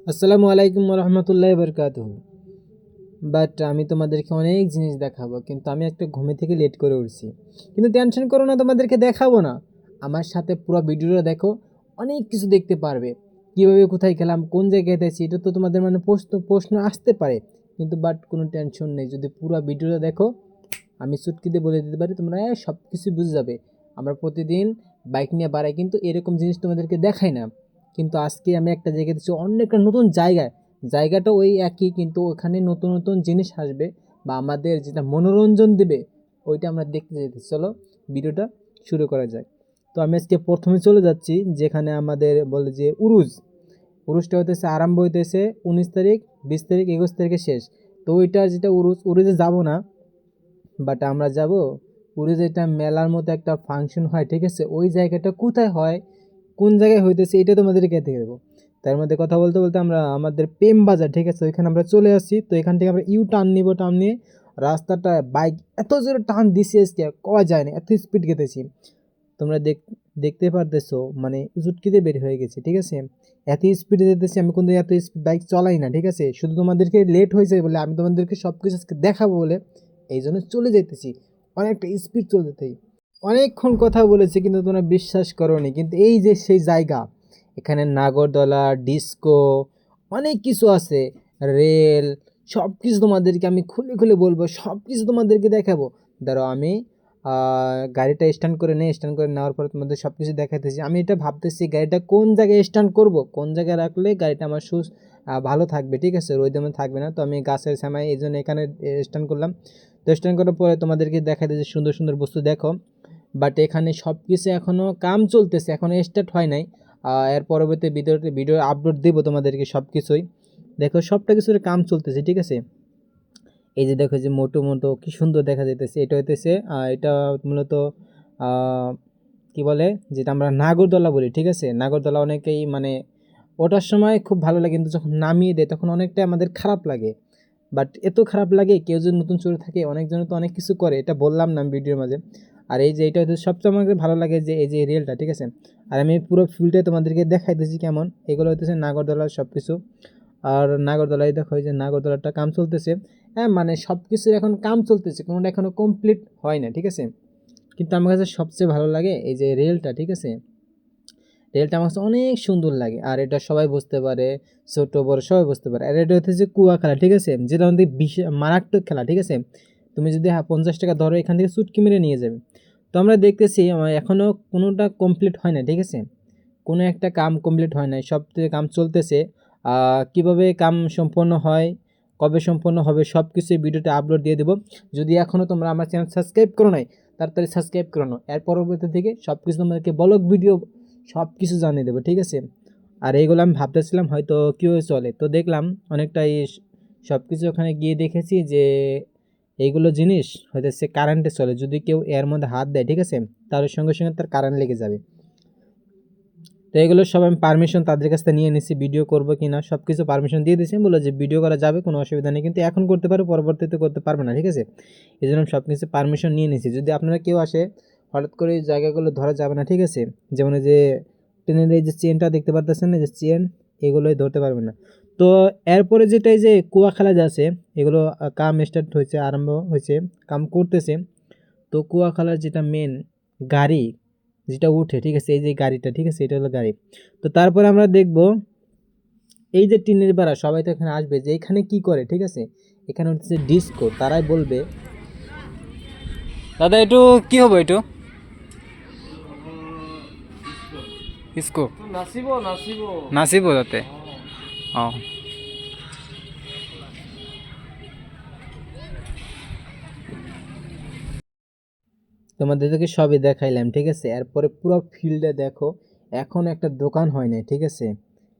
আসসালামু আলাইকুম রহমতুল্লাহ বরকাতুহু। বাট আমি তোমাদেরকে অনেক জিনিস দেখাবো, কিন্তু আমি একটা ঘুমে থেকে লেট করে উঠছি। কিন্তু টেনশন করো না, তোমাদেরকে দেখাবো না। আমার সাথে পুরো ভিডিওটা দেখো, অনেক কিছু দেখতে পারবে। কীভাবে কোথায় গেলাম, কোন জায়গায় গেছি, এটা তো তোমাদের মানে প্রশ্ন আসতে পারে। কিন্তু বাট কোনো টেনশন নেই, যদি পুরো ভিডিওটা দেখো আমি চুটকি দিয়ে বলে দিতে পারি, তোমরা সব কিছু বুঝে যাবে। আমরা প্রতিদিন বাইক নিয়ে বাড়াই, কিন্তু এরকম জিনিস তোমাদেরকে দেখাই না। কিন্তু আজকে আমি একটা জায়গায় দিচ্ছি, অন্য একটা নতুন জায়গায়। জায়গাটা ওই একই, কিন্তু ওখানে নতুন নতুন জিনিস আসবে বা আমাদের যেটা মনোরঞ্জন দেবে, ওইটা আমরা দেখতে যেতেছি। চলো ভিডিওটা শুরু করা যায়। তো আমি আজকে প্রথমে চলে যাচ্ছি যেখানে আমাদের বলে যে উরুসটা হইতেছে আরম্ভ হইতেছে 19 তারিখ, 20 তারিখ, 21 তারিখে শেষ। তো ওইটার যেটা উরুসে যাব না, বাট আমরা যাব পুরো, যেটা মেলার মতো একটা ফাংশন হয়, ঠিক আছে? ওই জায়গাটা কোথায় হয়, কোন জায়গায় হইতেছে, এটা তোমাদেরকে দেখে দেবো। তার মধ্যে কথা বলতে বলতে আমরা আমাদের প্রেম বাজার, ঠিক আছে, ওইখানে আমরা চলে আসছি। তো এখান থেকে আমরা টার্ন নিব, টার্ন নিয়ে রাস্তাটা বাইক এত জোরে টান দিছি আজকে কওয়া যায় না, এত স্পিড গেতেছি। তোমরা দেখতে পারতেছো, মানে জুটকিতে বের হয়ে গেছে, ঠিক আছে? এত স্পিডে যেতেছি, আমি কিন্তু এত স্পিড বাইক চলাই না, ঠিক আছে? শুধু তোমাদেরকে লেট হয়েছে বলে, আমি তোমাদেরকে সব কিছু আজকে দেখাবো বলে এই জন্য চলে যেতেছি, অনেকটা স্পিড চলতেই। অনেকক্ষণ কথা বলেছি কিন্তু তোমরা বিশ্বাস করোনি, কিন্তু এই যে সেই জায়গা, এখানে নাগরদোলা, ডিস্কো, অনেক কিছু আছে, রেল, সব কিছু তোমাদেরকে আমি খুলে খুলে বলবো, সব কিছু তোমাদেরকে দেখাবো। ধরো আমি গাড়িটা স্ট্যান্ড করে নিই, স্ট্যান্ড করে নেওয়ার পর তোমাদের সব কিছু দেখাইতেছি। আমি এটা ভাবতেছি গাড়িটা কোন জায়গায় স্ট্যান্ড করব, কোন জায়গায় রাখলে গাড়িটা আমার ভালো থাকবে, ঠিক আছে, রোদে থাকবে না। তো আমি গাছের ছামায় এই জন্য এখানে স্ট্যান্ড করলাম। তো স্ট্যান্ড করার পরে তোমাদেরকে দেখাইতেছি সুন্দর সুন্দর বস্তু দেখো। বাট এখানে সব কিছু এখনও কাম চলতেছে, এখনও স্টার্ট হয় নাই। এর পরবর্তী ভিডিও আপলোড দেবো তোমাদেরকে সব কিছুই। দেখো সবটা কিছুর কাম চলতেছে, ঠিক আছে? এই যে দেখো যে মোটো মোটো কি সুন্দর দেখা যাইতেছে, এটা হইতেছে এটা মূলত কি বলে, যেটা আমরা নাগরদোলা বলি, ঠিক আছে? নাগরদোলা অনেকেই মানে ওঠার সময় খুব ভালো লাগে, কিন্তু যখন নামিয়ে দেয় তখন অনেকটা আমাদের খারাপ লাগে। বাট এত খারাপ লাগে, কেউ যদি নতুন চড়ে থাকে, অনেকজন তো অনেক কিছু করে, এটা বললাম না আমি ভিডিওর মাঝে। আর এই যে এটা হচ্ছে সবচেয়ে আমাকে ভালো লাগে যে এই যে রিয়েলটা, ঠিক আছে? আর আমি পুরো ফিল্ডে তোমাদেরকে দেখাইতেছি কেমন। এগুলো হইতেছে নাগরদোলার সব কিছু। আর নাগরদোলায় দেখো এই যে নাগরদোলাটা কাম চলতেছে। হ্যাঁ, মানে সব কিছুর এখন কাম চলতেছে, কোনোটা এখনও কমপ্লিট হয় না, ঠিক আছে? কিন্তু আমার কাছে সবচেয়ে ভালো লাগে এই যে রেলটা, ঠিক আছে? রেলটা আমার কাছে অনেক সুন্দর লাগে, আর এটা সবাই বুঝতে পারে, ছোট বড় সবাই বুঝতে পারে। আর এটা হচ্ছে যে কুয়া খেলা, ঠিক আছে, যেটা আমাদের বিশাল মারাত্মক খেলা, ঠিক আছে? তুমি যদি 50 টাকা ধরো, এখান থেকে চুটকি মেরে নিয়ে যাবে। তো আমরা দেখতেছি এখনও কোনোটা কমপ্লিট হয় না, ঠিক আছে? কোনো একটা কাম কমপ্লিট হয় নাই, সব থেকে কাম চলতেছে। কিভাবে কাম সম্পন্ন হয়, কবে সম্পন্ন হবে, সব কিছু এই ভিডিওতে আপলোড দিয়ে দেবো। যদি এখনও তোমরা আমার চ্যানেল সাবস্ক্রাইব করো নাই, তাড়াতাড়ি সাবস্ক্রাইব করো না। এর পরবর্তী থেকে সব কিছু তোমাদেরকে ব্লগ ভিডিও সব কিছু জানিয়ে দেবো, ঠিক আছে? আর এইগুলো আমি ভাবতেছিলাম হয়তো কীভাবে চলে, তো দেখলাম অনেকটাই সব কিছু ওখানে গিয়ে দেখেছি যে এইগুলো জিনিস হয়তো কারেন্টে চলে, যদি কেউ এর মধ্যে হাত দেয়, ঠিক আছে, তার সঙ্গে সঙ্গে তার কারেন্ট লেগে যাবে। তো এগুলো সব আমি পারমিশন তাদের কাছ থেকে নিয়ে নিছি, ভিডিও করবো কি না সব কিছু পারমিশন দিয়ে দিয়েছি। বললো যে ভিডিও করা যাবে, কোনো অসুবিধা নেই, কিন্তু এখন করতে পারো, পরবর্তীতে করতে পারবে না, ঠিক আছে? এই জন্য আমি সব কিছু পারমিশন নিয়ে নিছি। যদি আপনারা কেউ আসে, হঠাৎ করে এই জায়গাগুলো ধরা যাবে না, ঠিক আছে? যেমন এই যে ট্রেনের এই যে চেনটা দেখতে পারতেছেন, এই যে চেন, এগুলোই ধরতে পারবে না। তো এরপরে যেটা এই যে কুয়া খেলা যে আছে, এগুলো কাম স্টার্ট হয়েছে, আরম্ভ হয়েছে, কাম করতেছে। তো কুয়া খেলার যেটা মেন গাড়ি যেটা উঠে, ঠিক আছে, এই যে গাড়িটা, ঠিক আছে, এটা হলো গাড়ি। তো তারপরে আমরা দেখব এই যে টিনের বেড়া, সবাই তো এখানে আসবে যে এখানে কি করে, ঠিক আছে? এখানে হচ্ছে ডিস্কো, তারাই বলবে দাদা একটু কি হবে, একটু ডিস্কো নাচিব নাচিব নাচিব তাতে। অঁ, তোমাদেরকে সবই দেখাইলাম, ঠিক আছে? এরপরে পুরো ফিল্ডে দেখো, এখন একটা দোকান হয় না, ঠিক আছে?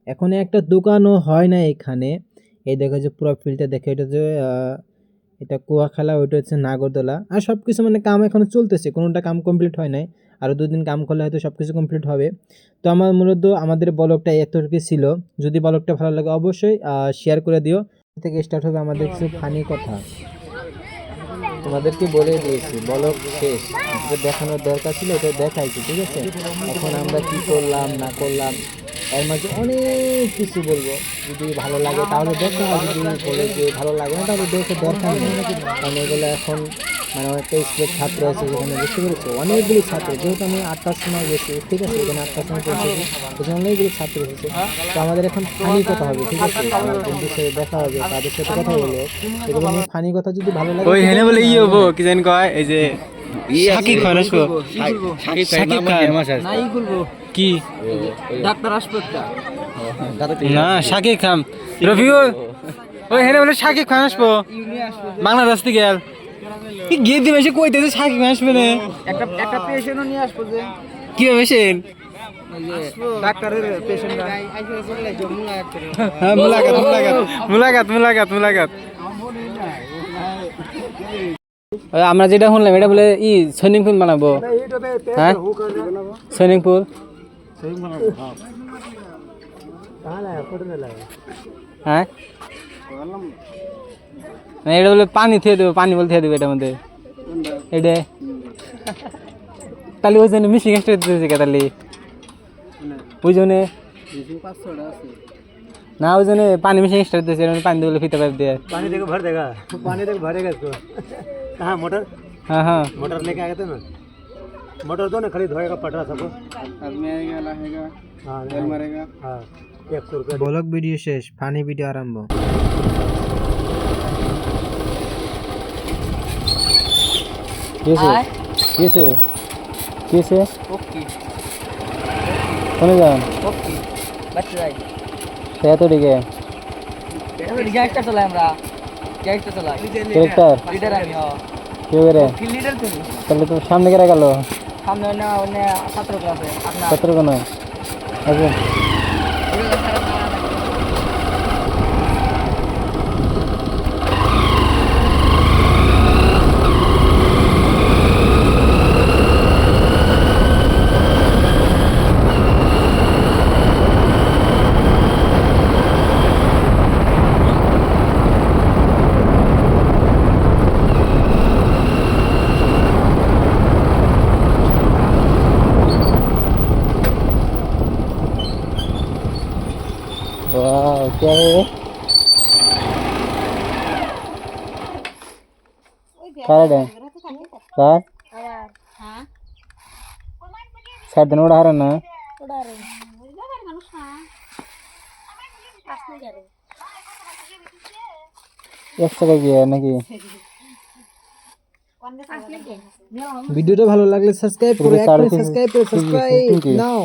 এখন একটা দোকানও হয় না এখানে। এই দেখো যে পুরো ফিল্ডটা দেখে, এটা যে এটা কুয়াখালা, ওইটা হচ্ছে নাগরদোলা। আর সব কিছু মানে কাম এখনো চলতেছে, কোনোটা কাম কমপ্লিট হয় নাই। আরও 2 দিন কাম করলে হয়তো সব কিছু কমপ্লিট হবে। তো আমার মূলত আমাদের ব্লগটা এতটুকু ছিল। যদি ব্লগটা ভালো লাগে অবশ্যই শেয়ার করে দিও। থেকে স্টার্ট হবে আমাদের কিছু ফানি কথা, তোমাদেরকে বলে দিয়েছি। ব্লগ শেষ, যেটা দেখানোর দরকার ছিল ওটা দেখাইছি, ঠিক আছে? এখন আমরা কি করলাম না করলাম এর মাঝে অনেক কিছু বলবো। যদি ভালো লাগে তাহলে দেখো, আর যদি বলে যে ভালো লাগে না তাহলে দেখে দরকার নেই। কারণ এগুলো এখন মানে অনেকটা স্কুলের ছাত্র আছে যেখানে, বুঝতে পেরেছো, অনেকগুলি ছাত্র, যেহেতু আমি 8টার সময় গেছি, ঠিক আছে, এখানে 8টার সময় পৌঁছেছি, সেখানে অনেকগুলি ছাত্র এসেছে। তো আমাদের এখন ফানি কথা হবে, ঠিক আছে, আমার বন্ধুর সাথে দেখা হবে, তাদের সাথে কথা বলবো, এগুলো নিয়ে ফানি কথা যদি ভালো লাগে ওই তো হেনে দেখো, বলে না ই হলে হবো নাই। কি জানি কয়, এই যে শাকিব খান আসবো। শাকিব খান নাই করবো কি ডাক্তার হাসপাতাল না, শাকিব খান রফিউল, ওই হেনে বলে শাকিব খান আসবো বাংলাদেশ থেকে গেল কি গিয়ে দিবে সে কইতেছে শাকিব খান আসবে না। একটা একটা পেশেন্টও নিয়ে আসবো যে কি ভেবেছেন? ওই যে ডাক্তারের পেশেন্টরা হ্যাঁ, মুলাকাত মুলাকাত মুলাকাত মুলাকাত মুলাকাত। ওই আমরা যেটা শুনলাম এটা বলে ই সুইমিং পুল বানাবো, হ্যাঁ সুইমিং পুল। হ্যাঁ না, এটা বলে পানি থেকে দেবো, পানি বলে থেকে দেবো এটার মধ্যে, এটা তাহলে ওই জন্য মিশিং এক্সট্রা দিতেছে কে তাহলে ওই জন্য না, ওই জন্য পানি মিশিং এক্সট্রা দিতেছে, পানি দিয়ে ফিতে পাইপ দিয়ে पानी देखो भर देगा, पानी देखो भरेगा इसको। कहाँ मोटर? হ্যাঁ হ্যাঁ मोटर लेके आए थे ना, मोटर दो ना, खाली धोएगा पटरा सबको। आदमी आएगा लाएगा हाँ तेल मारेगा हाँ, 100 रुपया। ব্লগ ভিডিও শেষ, ফানি ভিডিও আরম্ভ। কিসে কিসে কিসে ওকে কোনে যান ওকে বাচ্চা যাই এত দিকে গ্যাংস্টার চালাই আমরা গ্যাংস্টার চালাই ক্যারেক্টার লিডার আমি কেউ রে কি লিডার তুমি তাহলে তো সামনে গেলে গেল সামনে অন্য অন্য ছাত্র ক্লাসে আপনার 17 কোন আছে। वाह क्या है ये? कार्ड है कार्ड साइड दिन उड़ा रहा ना एक सौ की है ना कि ভিডিওটা ভালো লাগলে সাবস্ক্রাইব করো, তুমি এখনই তাড়াতাড়ি সাবস্ক্রাইব করো, সাবস্ক্রাইব নাও।